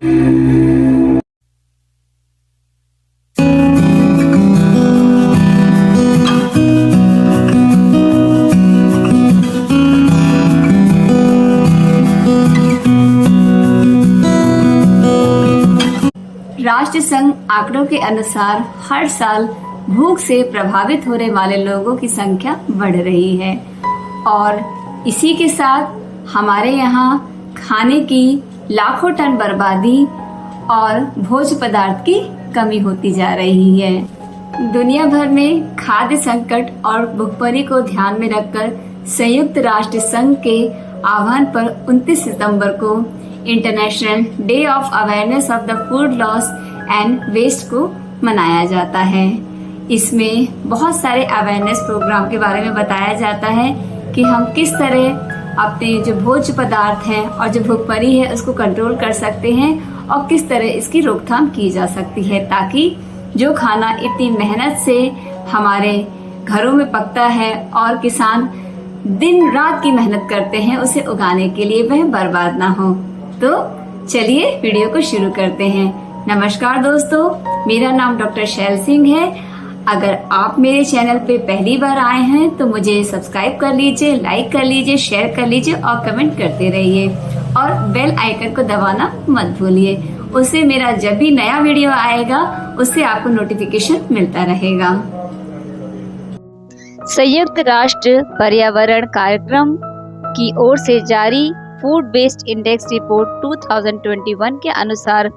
राष्ट्र संघ आंकड़ों के अनुसार हर साल भूख से प्रभावित होने वाले लोगों की संख्या बढ़ रही है और इसी के साथ हमारे यहाँ खाने की लाखों टन बर्बादी और भोज्य पदार्थ की कमी होती जा रही है। दुनिया भर में खाद्य संकट और भुखमरी को ध्यान में रखकर संयुक्त राष्ट्र संघ के आह्वान पर 29 सितंबर को international day of awareness of the food loss and waste को मनाया जाता है। इसमें बहुत सारे अवेयरनेस प्रोग्राम के बारे में बताया जाता है कि हम किस तरह अपने जो भोज्य पदार्थ हैं और जो भुखमरी है उसको कंट्रोल कर सकते हैं और किस तरह इसकी रोकथाम की जा सकती है, ताकि जो खाना इतनी मेहनत से हमारे घरों में पकता है और किसान दिन रात की मेहनत करते हैं उसे उगाने के लिए, वह बर्बाद ना हो। तो चलिए वीडियो को शुरू करते हैं। नमस्कार दोस्तों, मेरा नाम डॉक्टर शैल सिंह है। अगर आप मेरे चैनल पे पहली बार आए हैं तो मुझे सब्सक्राइब कर लीजिए, लाइक कर लीजिए, शेयर कर लीजिए और कमेंट करते रहिए और बेल आइकन को दबाना मत भूलिए। उससे मेरा जब भी नया वीडियो आएगा उससे आपको नोटिफिकेशन मिलता रहेगा। संयुक्त राष्ट्र पर्यावरण कार्यक्रम की ओर से जारी फूड वेस्ट इंडेक्स रिपोर्ट 2021 के अनुसार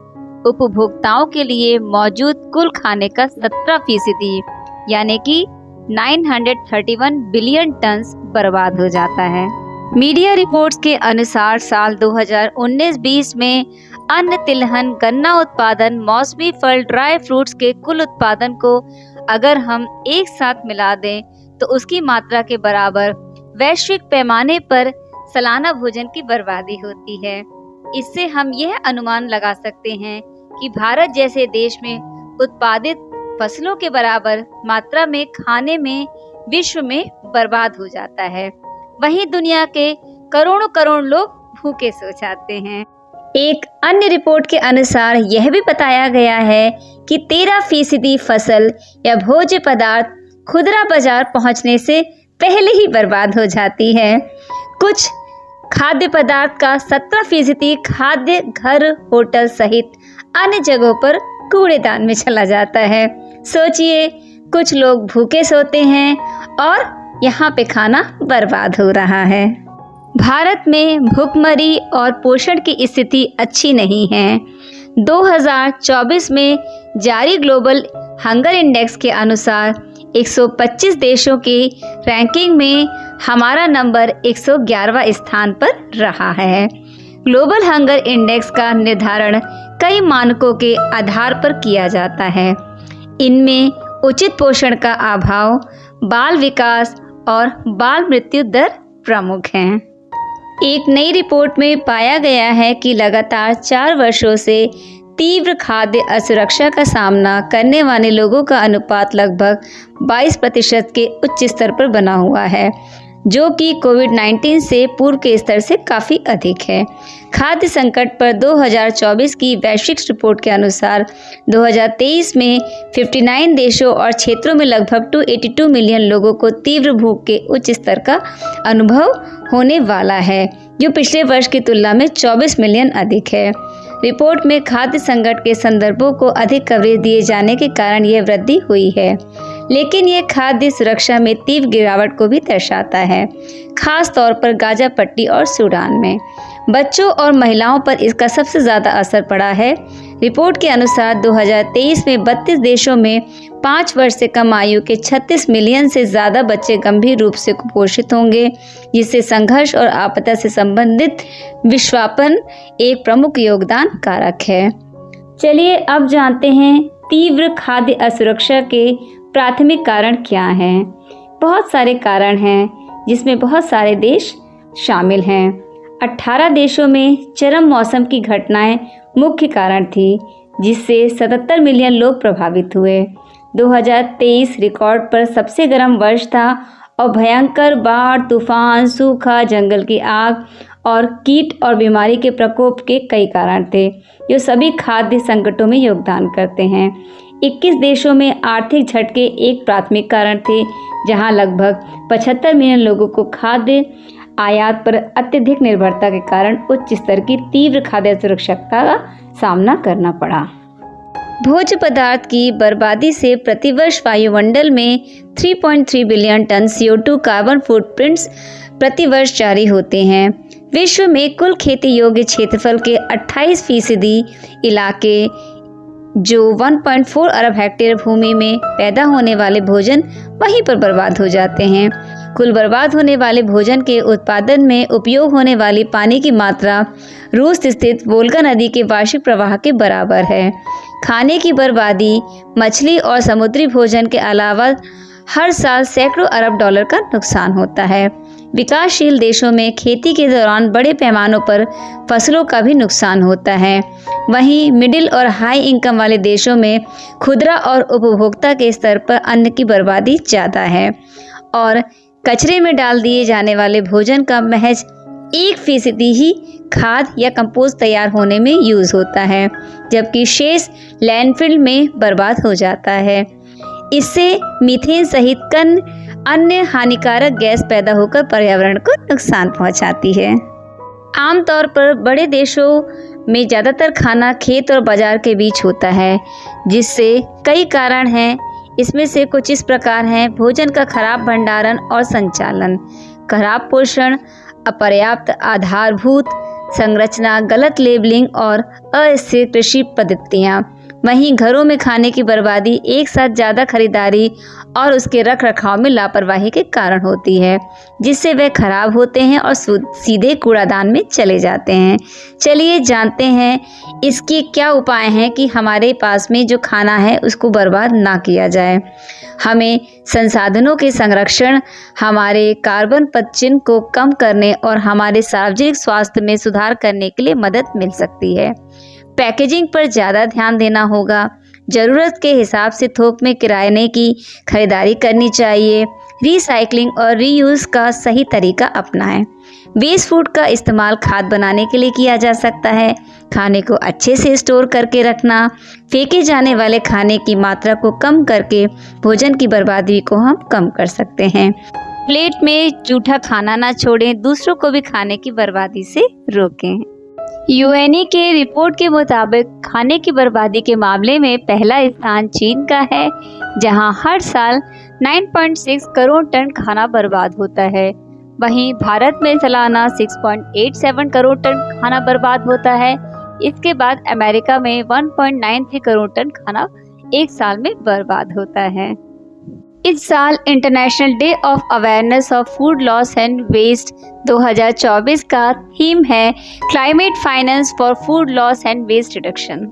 उपभोक्ताओं के लिए मौजूद कुल खाने का 17% यानी कि 931 बिलियन टन बर्बाद हो जाता है। मीडिया रिपोर्ट्स के अनुसार साल 2019-20 में अन्न, तिलहन, गन्ना उत्पादन, मौसमी फल, ड्राई फ्रूट्स के कुल उत्पादन को अगर हम एक साथ मिला दें तो उसकी मात्रा के बराबर वैश्विक पैमाने पर सालाना भोजन की बर्बादी होती है। इससे हम यह अनुमान लगा सकते हैं कि भारत जैसे देश में उत्पादित फसलों के बराबर मात्रा में खाने में विश्व में बर्बाद हो जाता है। वहीं दुनिया के करोड़ों करोड़ लोग भूखे सो जाते हैं। एक अन्य रिपोर्ट के अनुसार यह भी बताया गया है कि 13% फसल या भोज्य पदार्थ खुदरा बाजार पहुंचने से पहले ही बर्बाद हो जाती है। कुछ खाद्य पदार्थ का 17% खाद्य घर, होटल सहित अन्य जगहों पर कूड़ेदान में चला जाता है। सोचिए, कुछ लोग भूखे सोते हैं और यहाँ पे खाना बर्बाद हो रहा है। भारत में भूखमरी और पोषण की स्थिति अच्छी नहीं है। 2024 में जारी ग्लोबल हंगर इंडेक्स के अनुसार 125 देशों की रैंकिंग में हमारा नंबर 111वां स्थान पर रहा है। ग्लोबल हंगर इंडेक्स का निर्धारण कई मानकों के आधार पर किया जाता है। इनमें उचित पोषण का अभाव, बाल विकास और बाल मृत्यु दर प्रमुख हैं। एक नई रिपोर्ट में पाया गया है कि लगातार 4 वर्षों से तीव्र खाद्य असुरक्षा का सामना करने वाले लोगों का अनुपात लगभग 22% के उच्च स्तर पर बना हुआ है, जो कि कोविड-19 से पूर्व के स्तर से काफ़ी अधिक है। खाद्य संकट पर 2024 की वैश्विक रिपोर्ट के अनुसार 2023 में 59 देशों और क्षेत्रों में लगभग 282 मिलियन लोगों को तीव्र भूख के उच्च स्तर का अनुभव होने वाला है, जो पिछले वर्ष की तुलना में 24 मिलियन अधिक है। रिपोर्ट में खाद्य संकट के संदर्भों को अधिक कवरेज दिए जाने के कारण यह वृद्धि हुई है, लेकिन यह खाद्य सुरक्षा में तीव्र गिरावट को भी दर्शाता है, खास तौर पर गाजा पट्टी और सूडान में। बच्चों और महिलाओं पर इसका सबसे ज़्यादा असर पड़ा है। रिपोर्ट के अनुसार 2023 में 32 देशों में 5 वर्ष से कम आयु के 36 मिलियन से ज़्यादा बच्चे गंभीर रूप से कुपोषित होंगे, जिससे संघर्ष और आपदा से संबंधित विश्वापन एक प्रमुख योगदान कारक है। चलिए अब जानते हैं तीव्र खाद्य असुरक्षा के प्राथमिक कारण क्या हैं। बहुत सारे कारण हैं जिसमें बहुत सारे देश शामिल हैं। 18 देशों में चरम मौसम की घटनाएं मुख्य कारण थी, जिससे 77 मिलियन लोग प्रभावित हुए। 2023 रिकॉर्ड पर सबसे गर्म वर्ष था और भयंकर बाढ़, तूफान, सूखा, जंगल की आग और कीट और बीमारी के प्रकोप के कई कारण थे, जो सभी खाद्य संकटों में योगदान करते हैं। 21 देशों में आर्थिक झटके एक प्राथमिक कारण थे, जहां लगभग 75 मिलियन लोगों को खाद्य आयात पर अत्यधिक निर्भरता के कारण उच्च स्तर की तीव्र खाद्य सुरक्षा का सामना करना पड़ा। भोज्य पदार्थ की बर्बादी से प्रतिवर्ष वायुमंडल में 3.3 billion ton CO2 carbon footprints प्रतिवर्ष जारी होते हैं। विश्व में कुल खेती योग्य क्षेत्रफल के 28% इलाके, जो 1.4 अरब हेक्टेयर भूमि में पैदा होने वाले भोजन, वहीं पर बर्बाद हो जाते हैं। कुल बर्बाद होने वाले भोजन के उत्पादन में उपयोग होने वाली पानी की मात्रा रूस स्थित वोल्गा नदी के वार्षिक प्रवाह के बराबर है। खाने की बर्बादी, मछली और समुद्री भोजन के अलावा हर साल सैकड़ों अरब डॉलर का नुकसान होता है। विकासशील देशों में खेती के दौरान बड़े पैमानों पर फसलों का भी नुकसान होता है। वहीं मिडिल और हाई इनकम वाले देशों में खुदरा और उपभोक्ता के स्तर पर अन्न की बर्बादी ज़्यादा है और कचरे में डाल दिए जाने वाले भोजन का महज 1% ही खाद या कंपोस्ट तैयार होने में यूज होता है, जबकि शेष लैंडफिल में बर्बाद हो जाता है। इससे मीथेन सहित कई अन्य हानिकारक गैस पैदा होकर पर्यावरण को नुकसान पहुंचाती है। आमतौर पर बड़े देशों में ज़्यादातर खाना खेत और बाजार के बीच होता है, जिससे कई कारण हैं। इसमें से कुछ इस प्रकार हैं: भोजन का खराब भंडारण और संचालन, खराब पोषण, अपर्याप्त आधारभूत संरचना, गलत लेबलिंग और अस्थिर कृषि पद्धतियाँ। वहीं घरों में खाने की बर्बादी एक साथ ज़्यादा खरीदारी और उसके रख रखाव में लापरवाही के कारण होती है, जिससे वे खराब होते हैं और सीधे कूड़ादान में चले जाते हैं। चलिए जानते हैं इसके क्या उपाय हैं कि हमारे पास में जो खाना है उसको बर्बाद ना किया जाए। हमें संसाधनों के संरक्षण, हमारे कार्बन पदचिह्न को कम करने और हमारे सार्वजनिक स्वास्थ्य में सुधार करने के लिए मदद मिल सकती है। पैकेजिंग पर ज़्यादा ध्यान देना होगा। ज़रूरत के हिसाब से थोक में किराने की खरीदारी करनी चाहिए। रिसाइकलिंग और रीयूज़ का सही तरीका अपनाएं। वेस्ट फूड का इस्तेमाल खाद बनाने के लिए किया जा सकता है। खाने को अच्छे से स्टोर करके रखना, फेंके जाने वाले खाने की मात्रा को कम करके भोजन की बर्बादी को हम कम कर सकते हैं। प्लेट में जूठा खाना ना छोड़ें, दूसरों को भी खाने की बर्बादी से रोकें। यूएनई के रिपोर्ट के मुताबिक खाने की बर्बादी के मामले में पहला स्थान चीन का है, जहां हर साल 9.6 करोड़ टन खाना बर्बाद होता है। वहीं भारत में सालाना 6.87 करोड़ टन खाना बर्बाद होता है। इसके बाद अमेरिका में 1.93 करोड़ टन खाना एक साल में बर्बाद होता है। इस साल international day of awareness of food loss and waste 2024 का थीम है climate finance for food loss and waste reduction.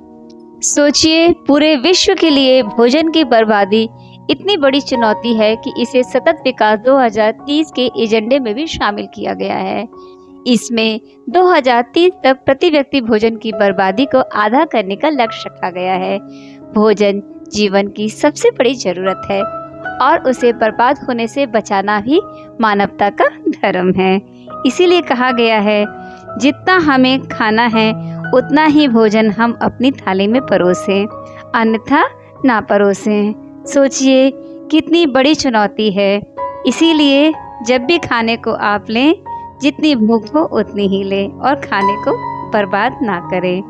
सोचिए, पूरे विश्व के लिए भोजन की बर्बादी इतनी बड़ी चुनौती है कि इसे सतत विकास 2030 के एजेंडे में भी शामिल किया गया है। इसमें 2030 तक प्रति व्यक्ति भोजन की बर्बादी को आधा करने का लक्ष्य रखा गया है। भोजन जीवन की सबसे बड़ी जरूरत है और उसे बर्बाद होने से बचाना भी मानवता का धर्म है। इसीलिए कहा गया है, जितना हमें खाना है उतना ही भोजन हम अपनी थाली में परोसें, अन्यथा ना परोसें। सोचिए कितनी बड़ी चुनौती है। इसीलिए जब भी खाने को आप लें, जितनी भूख हो उतनी ही लें और खाने को बर्बाद ना करें।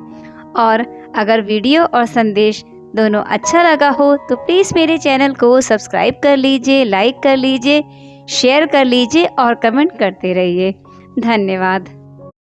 और अगर वीडियो और संदेश दोनों अच्छा लगा हो तो प्लीज़ मेरे चैनल को सब्सक्राइब कर लीजिए, लाइक कर लीजिए, शेयर कर लीजिए और कमेंट करते रहिए। धन्यवाद।